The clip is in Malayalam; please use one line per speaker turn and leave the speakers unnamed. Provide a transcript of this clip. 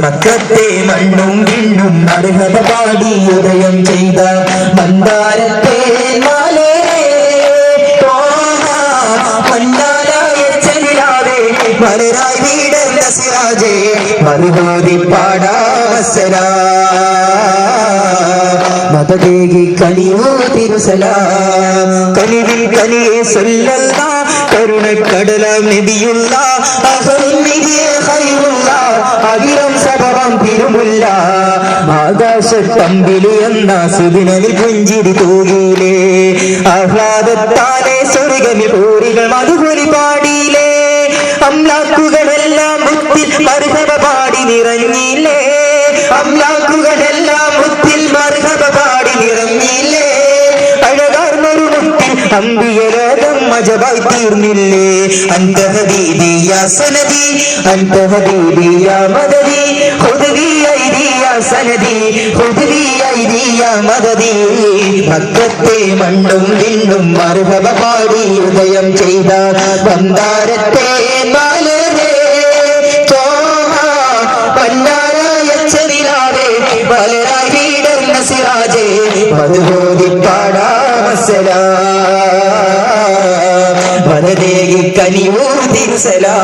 മക്കത്തെ മണ്ണും വിണ്ണും അർഹത പാടി ഉദയം ചെയ്ത മന്ദാരത്തെ മലരായി വീടല്ല സിറാജേ മറുപടി പാടാസലാ മതദേകി കനിയോ തിരുസലാം കനിവിൽ കനിയെ സല്ലല്ല കരുണക്കടല നബിയുള്ള അഹറുന്നിധിയെ ഖൈറുള്ള അകിരം സബറം തിരുമുല്ല ആകാശത്തമ്പിലി എന്ന സുദിനവിൽ പുഞ്ചിരി തൂകിയിലേ ആഹ്ലാദത്താലെ സ്വർഗമിൽ പൂരികൾ മധുപൊലി പാടിയിലേ അംലാക്കുകളെല്ലാം മുത്തിൽ മർഹബ പാടി നിറഞ്ഞില്ലേ അംലാക്കുകളെല്ലാം മുത്തിൽ മർഹബ പാടി നിറഞ്ഞില്ലേ അഴകാർന്നൊരു മുത്തിൽ അമ്പിയലോകം മജബായി തീർന്നില്ലേ അന്ത ഹബീബി യാ സനദി അന്ത ഹബീബി യാ മദദി ഖുദ്ബി ഐദി യാ സനദി ഖുദ്ബി ഐദി യാ മദദി മക്കത്തെ മണ്ണും വിണ്ണും മർഹബ പാടി ഉദയം ചെയ്ത മന്ദാരത്തെ മലരേ തോഹ പന്നാരായ ചെറിലാവേ മലരായി വീടർന്ന സിറാജേ മധുബോധി പാടാമസലാ മലരേകി കനിയോ തിരുസലാ